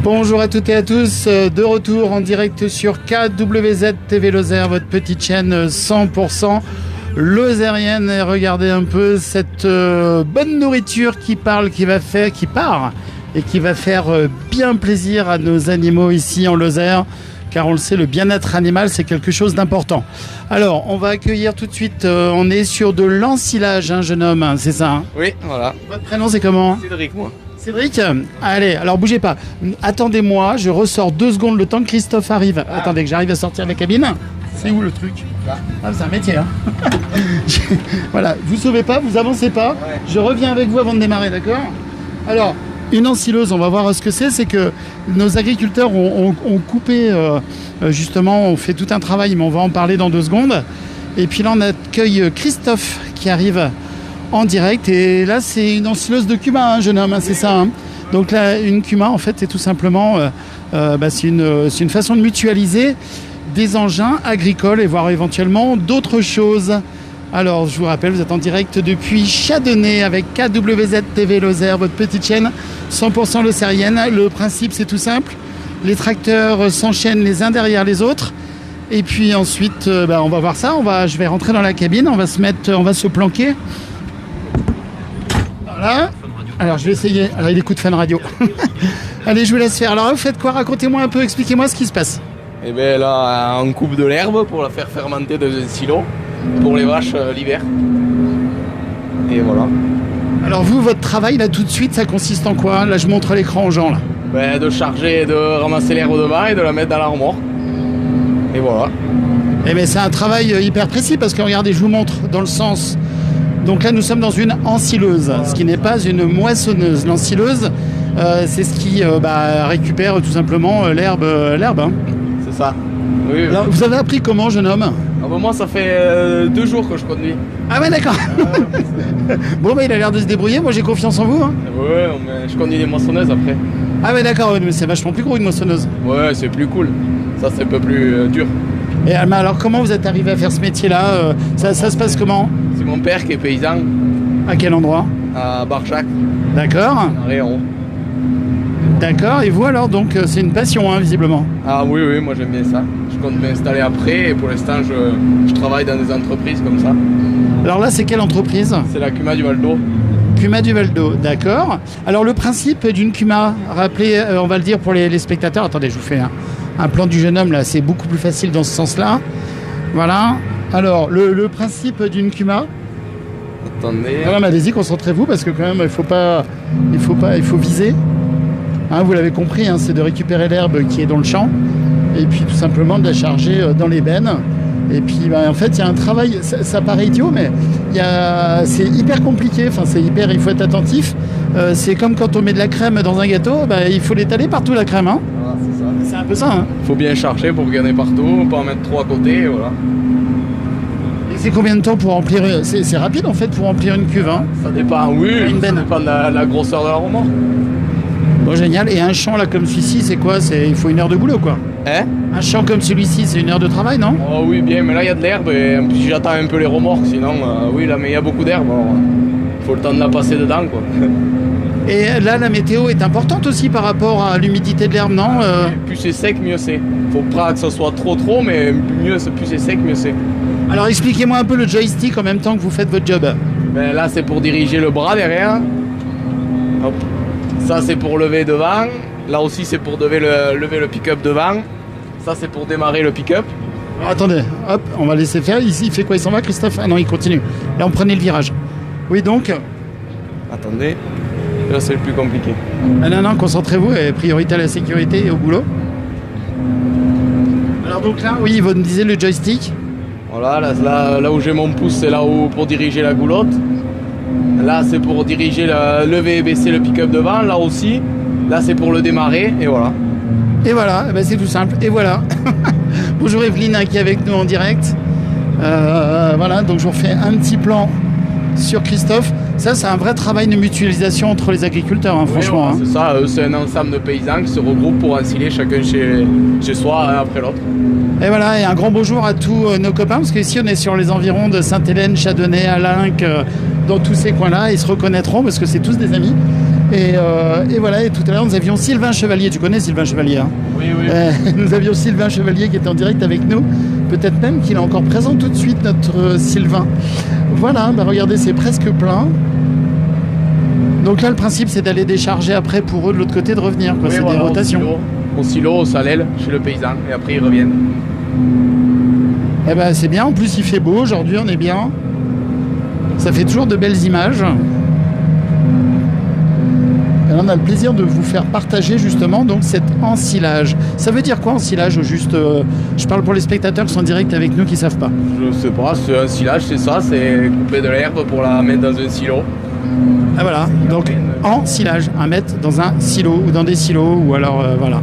Bonjour à toutes et à tous, de retour en direct sur KWZ TV Lozère, votre petite chaîne 100% lozérienne. Et regardez un peu cette bonne nourriture qui part et qui va faire bien plaisir à nos animaux ici en Lozère, car on le sait, le bien-être animal c'est quelque chose d'important. Alors on va accueillir tout de suite, on est sur de l'ensilage, jeune homme, hein, c'est ça hein? Oui, voilà. Votre prénom c'est comment? Cédric, moi. Cédric, allez, alors bougez pas. Attendez-moi, je ressors 2 secondes le temps que Christophe arrive. Attendez que j'arrive à sortir de la cabine. C'est où le truc? Ah, c'est un métier, hein. Voilà, vous sauvez pas, vous avancez pas. Ouais. Je reviens avec vous avant de démarrer, d'accord? Alors, une ensileuse, on va voir ce que c'est. C'est que nos agriculteurs ont coupé, justement, on fait tout un travail, mais on va en parler dans 2 secondes. Et puis là, on accueille Christophe qui arrive en direct, et là c'est une ensileuse de cumin, jeune homme, hein, c'est ça hein. Donc là une cumin en fait c'est tout simplement c'est une façon de mutualiser des engins agricoles et voire éventuellement d'autres choses. Alors je vous rappelle, vous êtes en direct depuis Châdonnay avec KWZ TV Lozère, votre petite chaîne 100% lozérienne. Le principe c'est tout simple, les tracteurs s'enchaînent les uns derrière les autres. Et puis ensuite on va voir ça, je vais rentrer dans la cabine, on va se planquer. Voilà. Alors je vais essayer. Alors il écoute Fun Radio. Allez, je vous laisse faire. Alors vous faites quoi? Racontez-moi un peu, expliquez-moi ce qui se passe. Et bien là, on coupe de l'herbe pour la faire fermenter dans un silo pour les vaches l'hiver. Et voilà. Alors vous, votre travail là tout de suite, ça consiste en quoi? Là je montre l'écran aux gens là. Ben, de charger, de ramasser l'herbe devant et de la mettre dans la remorque. Et voilà. Eh bien c'est un travail hyper précis parce que regardez, je vous montre dans le sens. Donc là, nous sommes dans une ensileuse, ce qui n'est pas une moissonneuse. L'ensileuse, c'est ce qui récupère tout simplement l'herbe. Hein. C'est ça. Oui. Alors, vous avez appris comment, jeune homme? Moi, ça fait 2 jours que je conduis. Ah ouais, d'accord. Bon, il a l'air de se débrouiller. Moi, j'ai confiance en vous. Hein. Ouais, mais je conduis des moissonneuses après. Ah ouais, d'accord. Mais c'est vachement plus gros une moissonneuse. Ouais, c'est plus cool. Ça, c'est un peu plus dur. Et alors, comment vous êtes arrivé à faire ce métier-là? Ça se passe comment? C'est mon père qui est paysan. À quel endroit? À Barjac. D'accord. À Réon. D'accord. Et vous alors, donc c'est une passion, hein, visiblement. Ah oui, moi j'aime bien ça. Je compte m'installer après et pour l'instant je travaille dans des entreprises comme ça. Alors là, c'est quelle entreprise? C'est la Cuma du Val d'Eau. Cuma du Val d'Eau, d'accord. Alors le principe d'une Cuma, rappelez, on va le dire pour les spectateurs. Attendez, je vous fais un plan du jeune homme là, c'est beaucoup plus facile dans ce sens-là. Voilà. Alors le principe d'une Cuma. Attendez. Voilà, mais allez-y, concentrez-vous parce que quand même il faut viser. Hein, vous l'avez compris, hein, c'est de récupérer l'herbe qui est dans le champ et puis tout simplement de la charger dans les bennes. Et puis en fait il y a un travail, ça paraît idiot, mais c'est hyper compliqué, il faut être attentif. C'est comme quand on met de la crème dans un gâteau, il faut l'étaler partout la crème. Hein. Voilà, c'est ça. C'est un peu ça. Hein. Faut bien charger pour gagner partout, pas en mettre trop à côté, et voilà. Et c'est combien de temps pour remplir? C'est rapide en fait pour remplir une cuve. Hein. Ça dépend, oui, Une benne. ça dépend de la grosseur de la remorque. Bon, génial. Et un champ là comme celui-ci, c'est quoi? Il faut 1 heure de boulot quoi. Hein? Un champ comme celui-ci, c'est 1 heure de travail, non? Oh oui, bien, mais là il y a de l'herbe et en plus j'attends un peu les remorques, sinon oui, là mais il y a beaucoup d'herbe, alors faut le temps de la passer dedans quoi. Et là, la météo est importante aussi par rapport à l'humidité de l'herbe, non? Plus c'est sec, mieux c'est. Faut pas que ça soit trop, mais plus c'est sec, mieux c'est. Alors expliquez-moi un peu le joystick en même temps que vous faites votre job. Ben là c'est pour diriger le bras derrière. Hop. Ça c'est pour lever devant. Là aussi c'est pour lever le pick-up devant. Ça c'est pour démarrer le pick-up. Alors, attendez, hop, on va laisser faire. Ici, il fait quoi? Il s'en va, Christophe? Ah non, il continue. Là, on prenait le virage. Oui, donc. Attendez, là c'est le plus compliqué. Ah non, concentrez-vous et priorité à la sécurité et au boulot. Alors donc là, oui, vous me disiez le joystick. Voilà, là où j'ai mon pouce, c'est là où pour diriger la goulotte. Là c'est pour diriger, lever et baisser le pick-up devant. Là aussi, là c'est pour le démarrer et voilà. Et voilà, c'est tout simple. Et voilà. Bonjour Evelyne qui est avec nous en direct. Voilà, donc je vous refais un petit plan sur Christophe. Ça, c'est un vrai travail de mutualisation entre les agriculteurs, hein, franchement. Oui, c'est ça, c'est un ensemble de paysans qui se regroupent pour ensiler chacun chez soi, un après l'autre. Et voilà, et un grand bonjour à tous nos copains, parce qu'ici on est sur les environs de Sainte-Hélène, Châdonnay, Alinck, dans tous ces coins-là. Ils se reconnaîtront parce que c'est tous des amis. Et voilà, et tout à l'heure nous avions Sylvain Chevalier, tu connais Sylvain Chevalier hein? Oui, oui. Nous avions Sylvain Chevalier qui était en direct avec nous, peut-être même qu'il est encore présent tout de suite, notre Sylvain. Voilà, bah regardez, c'est presque plein. Donc là le principe c'est d'aller décharger après pour eux de l'autre côté, de revenir, quoi. Oui, C'est voilà, des rotations. Au silo, au Salel, chez le paysan, et après ils reviennent. Eh ben c'est bien, en plus il fait beau, aujourd'hui on est bien. Ça fait toujours de belles images. Et là, on a le plaisir de vous faire partager justement donc cet ensilage. Ça veut dire quoi ensilage au juste je parle pour les spectateurs qui sont en direct avec nous qui ne savent pas. Je sais pas, c'est un silage, c'est ça, c'est couper de l'herbe pour la mettre dans un silo. Ah voilà, donc ensilage, à mettre dans un silo ou dans des silos ou alors voilà.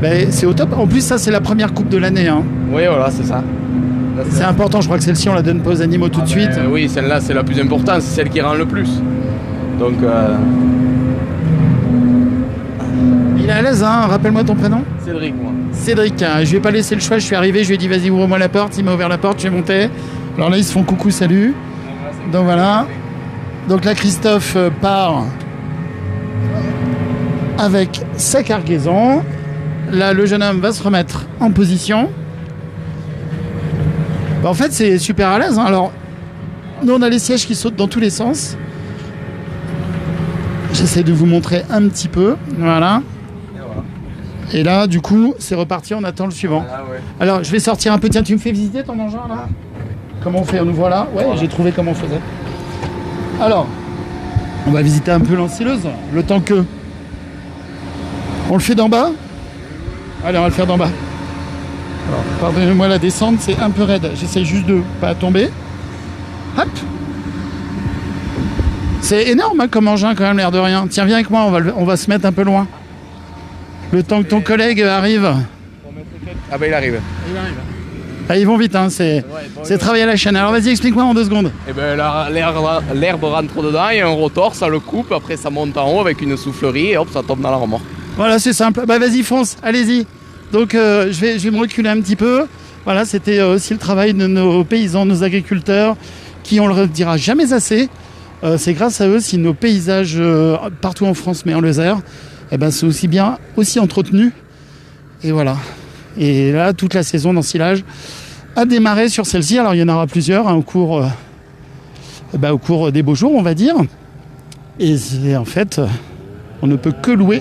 Ben, c'est au top. En plus ça c'est la première coupe de l'année. Hein. Oui voilà, c'est ça. Là, c'est important, je crois que celle-ci on la donne pas aux animaux tout de suite. Oui, celle-là c'est la plus importante, c'est celle qui rend le plus. Donc il est à l'aise, hein. Rappelle-moi ton prénom. Cédric, moi. Cédric, je lui ai pas laissé le choix, je suis arrivé, je lui ai dit vas-y ouvre-moi la porte, il m'a ouvert la porte, je vais monter. Alors là ils se font coucou, salut. Donc voilà. Donc là Christophe part avec sa cargaison. Là le jeune homme va se remettre en position. Bah, en fait c'est super à l'aise, hein. Alors nous on a les sièges qui sautent dans tous les sens. J'essaie de vous montrer un petit peu. Voilà. Et là, du coup, c'est reparti, on attend le suivant. Ah, ouais. Alors, je vais sortir un peu. Tiens, tu me fais visiter ton engin, là? Comment on fait? On nous voit là? Ouais, j'ai trouvé comment on faisait. Alors, on va visiter un peu l'ensileuse, le temps que... On le fait d'en bas? Allez, on va le faire d'en bas. Alors, pardonnez-moi la descente, c'est un peu raide. J'essaye juste de pas tomber. Hop! C'est énorme hein, comme engin quand même, l'air de rien. Tiens, viens avec moi, on va se mettre un peu loin. Le temps que ton collègue arrive. Ah bah il arrive. Ah, ils vont vite, hein, c'est travailler à la chaîne. Alors vas-y, explique-moi en 2 secondes. Et ben l'herbe rentre dedans, il y a un rotor, ça le coupe, après ça monte en haut avec une soufflerie et hop, ça tombe dans la remorque. Voilà, c'est simple. Bah vas-y, fonce, allez-y. Donc je vais me reculer un petit peu. Voilà, c'était aussi le travail de nos paysans, nos agriculteurs, qui, on le redira jamais assez, c'est grâce à eux si nos paysages partout en France, mais en Lozère, eh ben, c'est aussi entretenu. Et voilà. Et là, toute la saison d'ensilage a démarré sur celle-ci. Alors, il y en aura plusieurs hein, au cours des beaux jours, on va dire. Et c'est, en fait, on ne peut que louer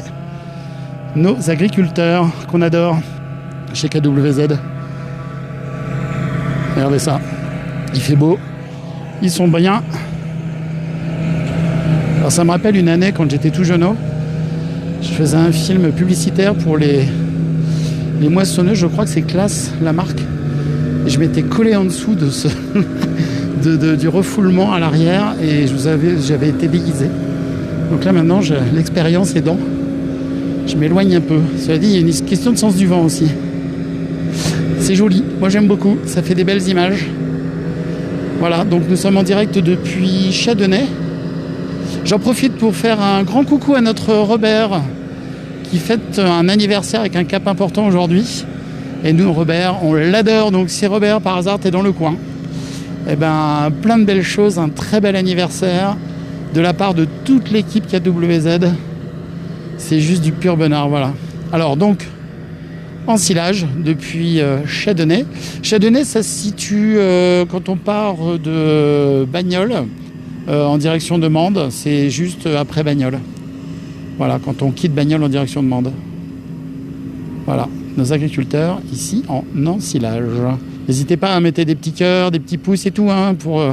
nos agriculteurs qu'on adore chez KWZ. Regardez ça. Il fait beau. Ils sont bien. Alors, ça me rappelle une année quand j'étais tout jeune. Je faisais un film publicitaire pour les moissonneuses, je crois que c'est Classe, la marque. Et je m'étais collé en dessous de du refoulement à l'arrière et j'avais été déguisé. Donc là maintenant, l'expérience est dans. Je m'éloigne un peu. Cela dit, il y a une question de sens du vent aussi. C'est joli, moi j'aime beaucoup, ça fait des belles images. Voilà, donc nous sommes en direct depuis Châdenay. J'en profite pour faire un grand coucou à notre Robert qui fête un anniversaire avec un cap important aujourd'hui. Et nous, Robert, on l'adore. Donc si Robert, par hasard, t'es dans le coin, eh ben, plein de belles choses, un très bel anniversaire de la part de toute l'équipe KWZ. C'est juste du pur bonheur, voilà. Alors donc, ensilage depuis Châdenay. Châdenay, ça se situe quand on part de Bagnols en direction de Mende, c'est juste après Bagnols. Voilà, quand on quitte Bagnols en direction de Mende. Voilà, nos agriculteurs ici en ensilage. N'hésitez pas à mettre des petits cœurs, des petits pouces et tout, hein, pour,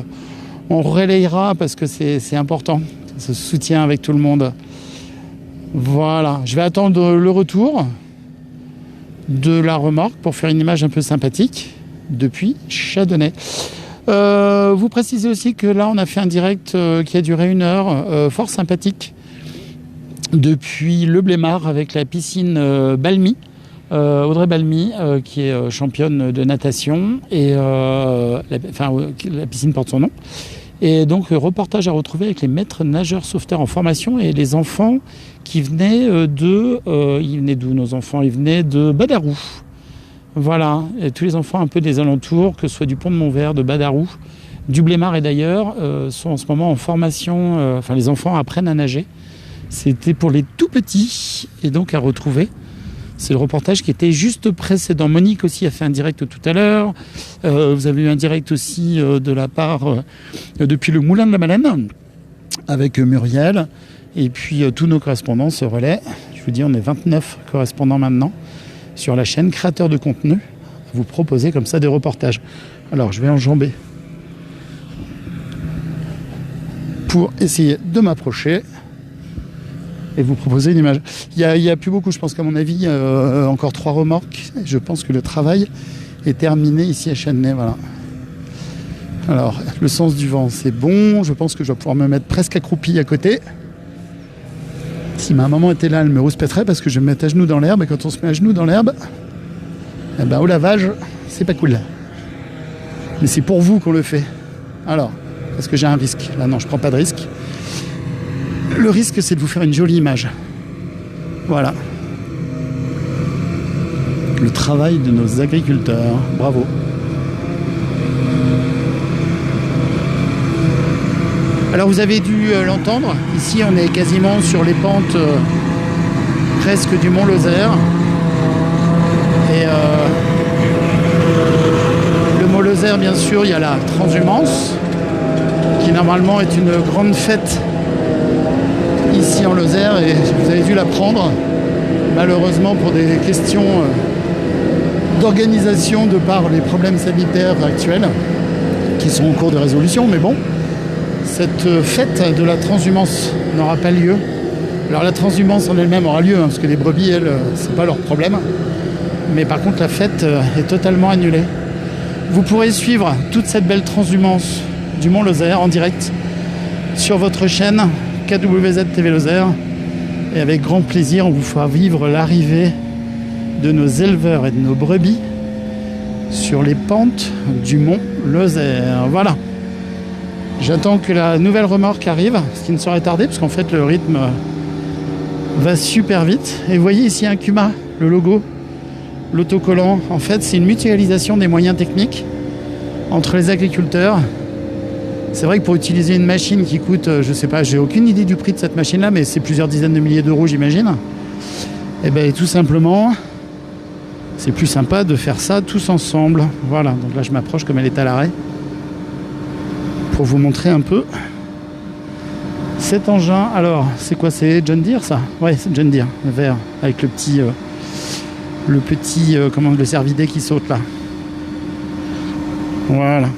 on relayera parce que c'est important, ce soutien avec tout le monde. Voilà, je vais attendre le retour de la remorque pour faire une image un peu sympathique depuis Châdenay. Vous précisez aussi que là on a fait un direct qui a duré 1 heure, fort sympathique, depuis le Blémard avec la piscine Balmy, Audrey Balmy qui est championne de natation et la piscine porte son nom. Et donc reportage à retrouver avec les maîtres nageurs sauveteurs en formation et les enfants qui venaient ils venaient d'où nos enfants? Ils venaient de Badarou. Voilà, et tous les enfants un peu des alentours, que ce soit du Pont de Montvert, de Badarou, du Blémard et d'ailleurs, sont en ce moment en formation, les enfants apprennent à nager C'était pour les tout petits et donc à retrouver. C'est le reportage qui était juste précédent. Monique aussi a fait un direct tout à l'heure. Vous avez eu un direct aussi de la part depuis le Moulin de la Malène avec Muriel. Et puis tous nos correspondants se relaient. Je vous dis, on est 29 correspondants maintenant sur la chaîne Créateurs de contenu. À vous proposer comme ça des reportages. Alors je vais enjamber pour essayer de m'approcher et vous proposer une image. Il y a plus beaucoup, je pense qu'à mon avis, encore 3 remorques. Je pense que le travail est terminé ici à Chênenay. Voilà. Alors, le sens du vent, c'est bon. Je pense que je vais pouvoir me mettre presque accroupi à côté. Si ma maman était là, elle me rouspèterait parce que je vais me mettre à genoux dans l'herbe. Et quand on se met à genoux dans l'herbe, eh ben, au lavage, c'est pas cool. Mais c'est pour vous qu'on le fait. Alors, est-ce que j'ai un risque? Là, non, je prends pas de risque. Le risque, c'est de vous faire une jolie image. Voilà. Le travail de nos agriculteurs. Bravo. Alors, vous avez dû l'entendre. Ici, on est quasiment sur les pentes presque du Mont Lozère. Et le Mont Lozère, bien sûr, il y a la transhumance, qui normalement est une grande fête ici en Lozère, et vous avez dû la prendre malheureusement pour des questions d'organisation de par les problèmes sanitaires actuels qui sont en cours de résolution. Mais bon, cette fête de la transhumance n'aura pas lieu. Alors la transhumance en elle-même aura lieu, parce que les brebis, elles, c'est pas leur problème. Mais par contre, la fête est totalement annulée. Vous pourrez suivre toute cette belle transhumance du Mont Lozère en direct sur votre chaîne KWZ TV Lozère, et avec grand plaisir on vous fera vivre l'arrivée de nos éleveurs et de nos brebis sur les pentes du Mont Lozère. Voilà, j'attends que la nouvelle remorque arrive, ce qui ne saurait tarder parce qu'en fait le rythme va super vite. Et vous voyez ici un Kuma, le logo, l'autocollant. En fait, c'est une mutualisation des moyens techniques entre les agriculteurs. C'est vrai que pour utiliser une machine qui coûte, je sais pas, j'ai aucune idée du prix de cette machine-là, mais c'est plusieurs dizaines de milliers d'euros, j'imagine. Et bien, tout simplement, c'est plus sympa de faire ça tous ensemble. Voilà, donc là, je m'approche comme elle est à l'arrêt pour vous montrer un peu cet engin. Alors, c'est quoi? C'est John Deere, ça? Ouais, c'est John Deere, vert, avec le petit, le cervidé qui saute là. Voilà.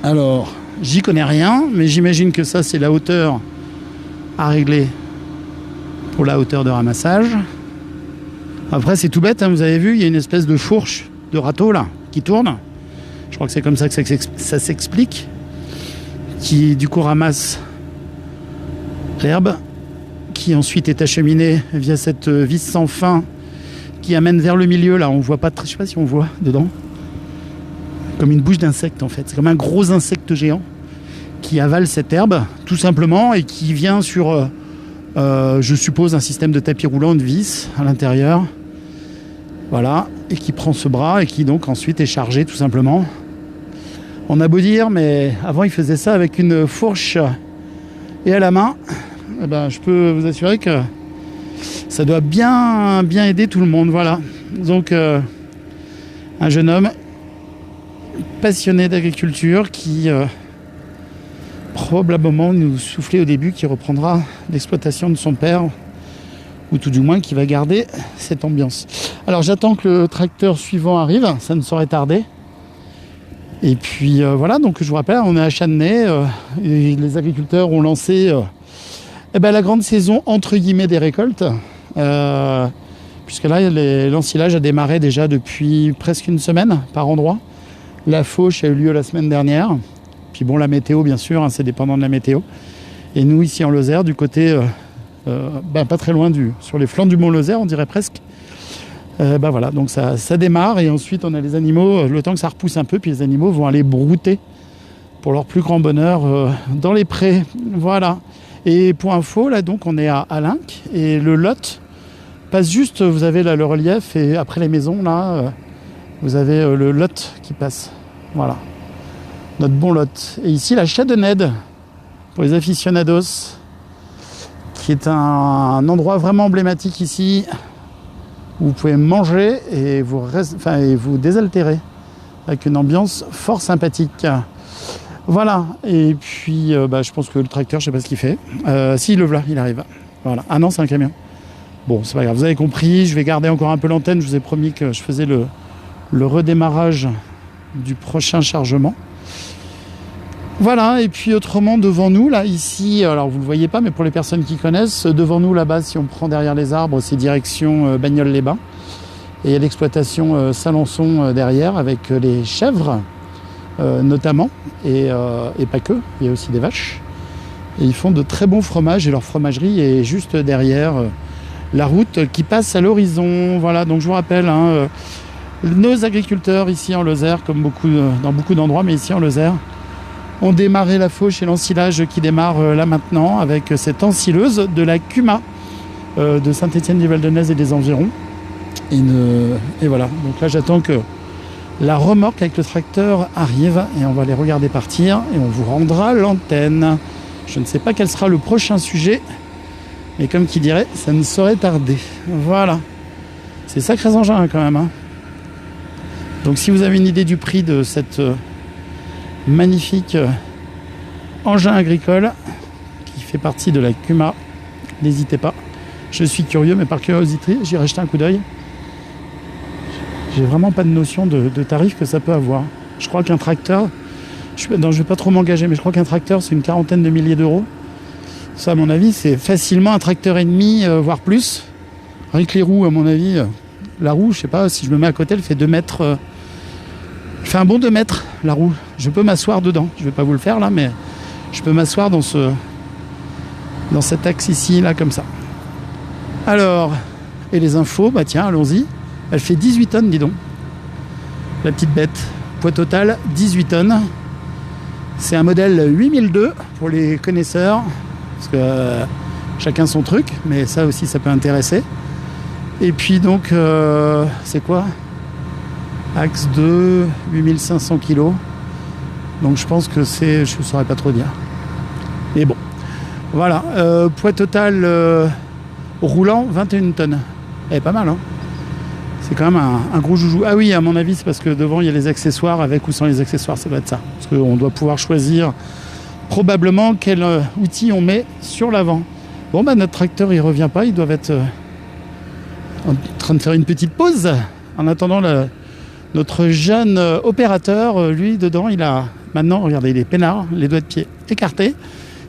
Alors, j'y connais rien, mais j'imagine que ça, c'est la hauteur à régler pour la hauteur de ramassage. Après, c'est tout bête, hein, vous avez vu, il y a une espèce de fourche de râteau là, qui tourne. Je crois que c'est comme ça que ça s'explique. Qui, du coup, ramasse l'herbe, qui ensuite est acheminée via cette vis sans fin qui amène vers le milieu. Là, on voit pas, je sais pas si on voit dedans. Comme une bouche d'insecte en fait, c'est comme un gros insecte géant qui avale cette herbe tout simplement et qui vient sur je suppose un système de tapis roulant, de vis à l'intérieur, voilà, et qui prend ce bras et qui donc ensuite est chargé tout simplement. On a beau dire, mais avant il faisait ça avec une fourche et à la main. Eh ben, je peux vous assurer que ça doit bien aider tout le monde. Voilà, donc un jeune homme passionné d'agriculture qui probablement nous soufflait au début qu'il reprendra l'exploitation de son père, ou tout du moins qui va garder cette ambiance. Alors j'attends que le tracteur suivant arrive, ça ne saurait tarder. Et puis voilà, donc je vous rappelle, on est à Chênenay, et les agriculteurs ont lancé la grande saison entre guillemets des récoltes, puisque là l'ensilage a démarré déjà depuis presque une semaine par endroit. La fauche a eu lieu la semaine dernière. Puis bon, la météo, bien sûr, hein, c'est dépendant de la météo. Et nous, ici en Lozère, du côté, pas très loin sur les flancs du Mont Lozère, on dirait presque. Voilà, donc ça démarre. Et ensuite, on a les animaux, le temps que ça repousse un peu, puis les animaux vont aller brouter pour leur plus grand bonheur dans les prés. Voilà. Et pour info, là, donc, on est à Alinck. Et le Lot passe juste, vous avez là le relief, et après les maisons, là... vous avez le Lot qui passe. Voilà. Notre bon Lot. Et ici, la Châdenède, pour les aficionados, qui est un endroit vraiment emblématique ici, où vous pouvez manger et vous désaltérer, avec une ambiance fort sympathique. Voilà, et puis je pense que le tracteur, je sais pas ce qu'il fait. Si, le voilà, il arrive. Voilà. Ah non, c'est un camion. Bon, c'est pas grave, vous avez compris, je vais garder encore un peu l'antenne, je vous ai promis que je faisais le redémarrage du prochain chargement. Voilà, et puis autrement, devant nous, là, ici, alors vous ne le voyez pas, mais pour les personnes qui connaissent, devant nous, là-bas, si on prend derrière les arbres, c'est direction Bagnols-les-Bains. Et il y a l'exploitation Salançon derrière, avec les chèvres, notamment, et pas que, il y a aussi des vaches. Et ils font de très bons fromages, et leur fromagerie est juste derrière la route qui passe à l'horizon. Voilà, donc je vous rappelle, nos agriculteurs ici en Lozère, comme dans beaucoup d'endroits, mais ici en Lozère, ont démarré la fauche et l'ensilage qui démarre là maintenant avec cette ensileuse de la CUMA de Saint-Étienne-du-Val-de-Nez et des environs. Et voilà, donc là j'attends que la remorque avec le tracteur arrive et on va les regarder partir et on vous rendra l'antenne. Je ne sais pas quel sera le prochain sujet, mais comme qui dirait, ça ne saurait tarder. Voilà, c'est sacrés engins quand même. Donc si vous avez une idée du prix de cette magnifique engin agricole qui fait partie de la CUMA, n'hésitez pas. Je suis curieux, mais par curiosité, j'irai jeter un coup d'œil. J'ai vraiment pas de notion de tarif que ça peut avoir. Je crois qu'un tracteur, je vais pas trop m'engager, mais je crois qu'un tracteur, c'est une quarantaine de milliers d'euros. Ça, à mon avis, c'est facilement un tracteur et demi, voire plus. Avec les roues, à mon avis, la roue, je sais pas, si je me mets à côté, elle fait 2 mètres. Elle fait un bon 2 mètres, la roue. Je peux m'asseoir dedans. Je vais pas vous le faire là, mais je peux m'asseoir dans cet axe ici, là, comme ça. Alors, et les infos, bah tiens, allons-y. Elle fait 18 tonnes, dis donc. La petite bête. Poids total, 18 tonnes. C'est un modèle 8002 pour les connaisseurs. Parce que chacun son truc, mais ça aussi, ça peut intéresser. Et puis donc, c'est quoi ? Axe 2, 8500 kg. Donc je pense que je ne saurais pas trop dire. Mais bon, voilà. Poids total roulant, 21 tonnes. Eh, pas mal, hein. C'est quand même un gros joujou. Ah oui, à mon avis, c'est parce que devant, il y a les accessoires, avec ou sans les accessoires, ça doit être ça. Parce qu'on doit pouvoir choisir probablement quel outil on met sur l'avant. Bon, bah notre tracteur, il revient pas. Ils doivent être en train de faire une petite pause. En attendant, notre jeune opérateur, lui, dedans, il a maintenant, regardez, il est peinard, les doigts de pied écartés.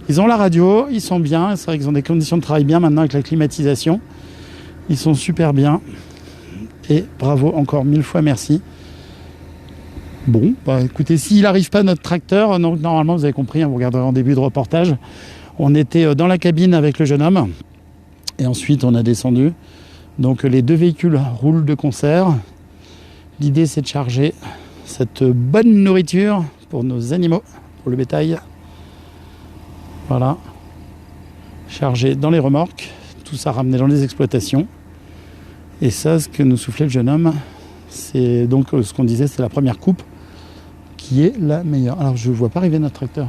Ils ont la radio, ils sont bien. C'est vrai qu'ils ont des conditions de travail bien maintenant avec la climatisation. Ils sont super bien. Et bravo, encore 1000 fois merci. Bon, bah écoutez, s'il n'arrive pas notre tracteur, donc normalement vous avez compris, vous regarderez en début de reportage, on était dans la cabine avec le jeune homme et ensuite on a descendu. Donc les 2 véhicules roulent de concert. L'idée c'est de charger cette bonne nourriture pour nos animaux, pour le bétail. Voilà, chargé dans les remorques, tout ça ramené dans les exploitations. Et ça, ce que nous soufflait le jeune homme, c'est donc ce qu'on disait, c'est la première coupe qui est la meilleure. Alors je ne vois pas arriver notre tracteur.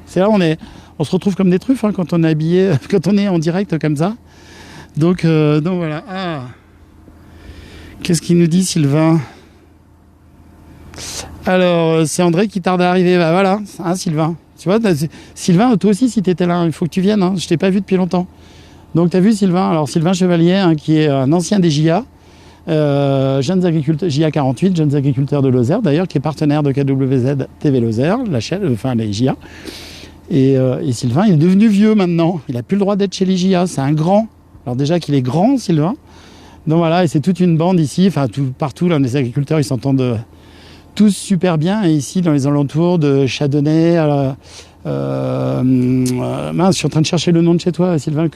C'est là on se retrouve comme des truffes quand on est habillé, quand on est en direct comme ça. Donc voilà. Ah. Qu'est-ce qu'il nous dit, Sylvain ? Alors c'est André qui tarde à arriver. Bah voilà, hein, Sylvain. Tu vois, Sylvain, toi aussi, si tu étais là, il faut que tu viennes. Je t'ai pas vu depuis longtemps. Donc tu as vu Sylvain, alors Sylvain Chevalier, qui est un ancien des JA, jeunes agriculteurs, JA 48, jeunes agriculteurs de Lozère d'ailleurs, qui est partenaire de KWZ TV Lozère, la chaîne, enfin les JA. Et Sylvain, il est devenu vieux maintenant, il n'a plus le droit d'être chez les JA, c'est un grand. Alors déjà qu'il est grand, Sylvain. Donc voilà, et c'est toute une bande ici, enfin partout, là, les agriculteurs, ils s'entendent tous super bien. Et ici, dans les alentours de Chardonnay, mince, je suis en train de chercher le nom de chez toi, Sylvain,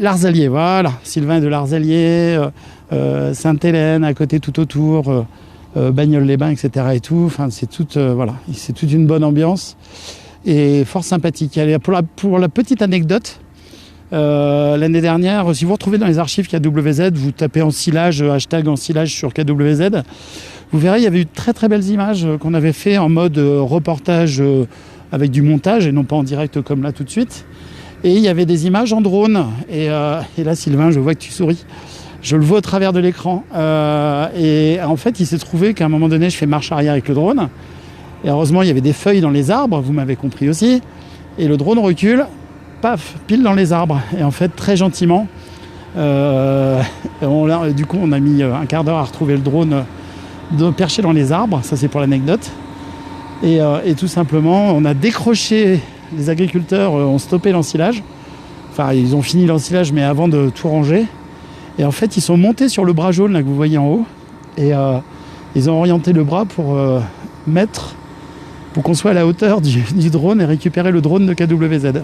Larzalier, voilà. Sylvain est de Larzalier, Sainte-Hélène, à côté tout autour, Bagnols-les-Bains, etc. et tout. Enfin, c'est toute une bonne ambiance et fort sympathique. Allez, pour la petite anecdote, l'année dernière, si vous retrouvez dans les archives KWZ, vous tapez ensilage, hashtag ensilage sur KWZ, vous verrez, il y avait eu de très très belles images qu'on avait fait en mode reportage avec du montage et non pas en direct comme là tout de suite. Et il y avait des images en drone. Et là, Sylvain, je vois que tu souris. Je le vois au travers de l'écran. Et en fait, il s'est trouvé qu'à un moment donné, je fais marche arrière avec le drone. Et heureusement, il y avait des feuilles dans les arbres, vous m'avez compris aussi. Et le drone recule, paf, pile dans les arbres. Et en fait, très gentiment, du coup, on a mis un quart d'heure à retrouver le drone perché dans les arbres. Ça, c'est pour l'anecdote. Et tout simplement, on a décroché, les agriculteurs ont stoppé l'ensilage. Enfin, ils ont fini l'ensilage, mais avant de tout ranger. Et en fait, ils sont montés sur le bras jaune là, que vous voyez en haut. Et ils ont orienté le bras pour qu'on soit à la hauteur du drone et récupérer le drone de KWZ.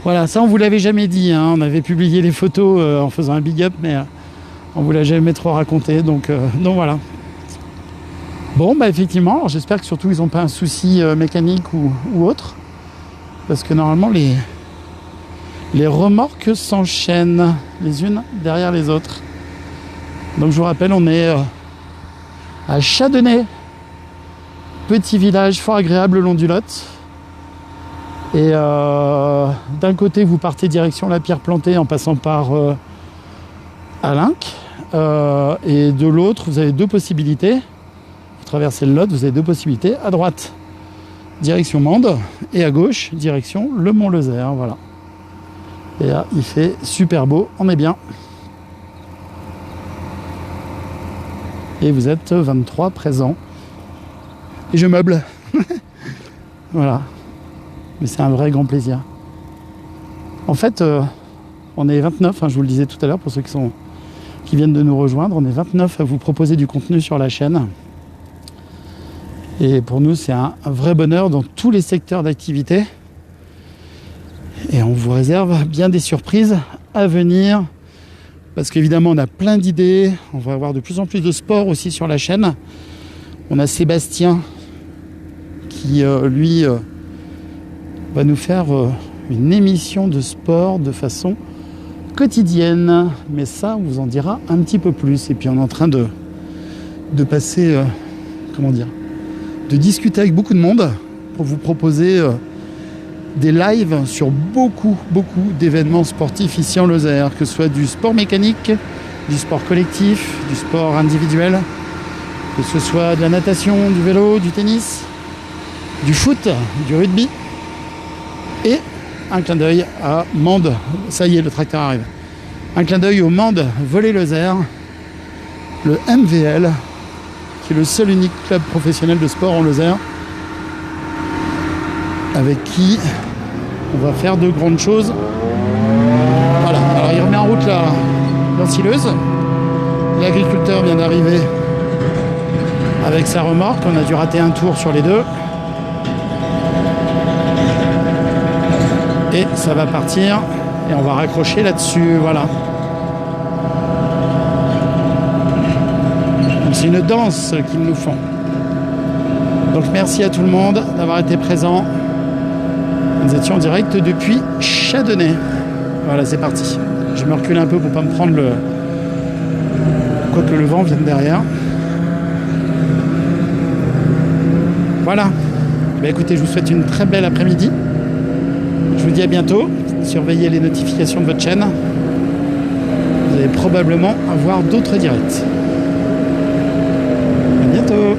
Voilà, ça on vous l'avait jamais dit, hein. On avait publié les photos en faisant un big up, mais on vous l'a jamais trop raconté, donc voilà. Bon, bah effectivement, alors j'espère que surtout ils n'ont pas un souci mécanique ou autre, parce que normalement les remorques s'enchaînent les unes derrière les autres. Donc je vous rappelle, on est à Châdenay, petit village fort agréable le long du Lot. Et d'un côté, vous partez direction la Pierre-Plantée en passant par Alinck. Et de l'autre, vous avez deux possibilités. Vous traversez le Lot, vous avez deux possibilités. À droite, direction Mende. Et à gauche, direction le Mont-Lozère. Voilà. Et là, il fait super beau. On est bien. Et vous êtes 23 présents. Et je meuble. Voilà. Mais c'est un vrai grand plaisir. En fait, on est 29, hein, je vous le disais tout à l'heure, pour ceux qui viennent de nous rejoindre. On est 29 à vous proposer du contenu sur la chaîne. Et pour nous, c'est un vrai bonheur dans tous les secteurs d'activité. Et on vous réserve bien des surprises à venir. Parce qu'évidemment, on a plein d'idées. On va avoir de plus en plus de sport aussi sur la chaîne. On a Sébastien qui, lui, va nous faire une émission de sport de façon quotidienne. Mais ça, on vous en dira un petit peu plus. Et puis, on est en train de passer, de discuter avec beaucoup de monde pour vous proposer des lives sur beaucoup d'événements sportifs ici en Lozère, que ce soit du sport mécanique, du sport collectif, du sport individuel, que ce soit de la natation, du vélo, du tennis, du foot, du rugby, et un clin d'œil à Mende. Ça y est, le tracteur arrive. Un clin d'œil au Mende Volley Lozère, le MVL, qui est le seul unique club professionnel de sport en Lozère, avec qui on va faire de grandes choses. Voilà, alors il remet en route la l'ensileuse. L'agriculteur vient d'arriver avec sa remorque. On a dû rater un tour sur les deux. Et ça va partir et on va raccrocher là-dessus, voilà. Donc c'est une danse qu'ils nous font. Donc merci à tout le monde d'avoir été présent. Nous étions en direct depuis Châdenay. Voilà, c'est parti. Je me recule un peu pour pas me prendre quoique le vent vienne derrière. Voilà. Bah, écoutez, je vous souhaite une très belle après-midi. Je vous dis à bientôt. Surveillez les notifications de votre chaîne. Vous allez probablement avoir d'autres directs. À bientôt.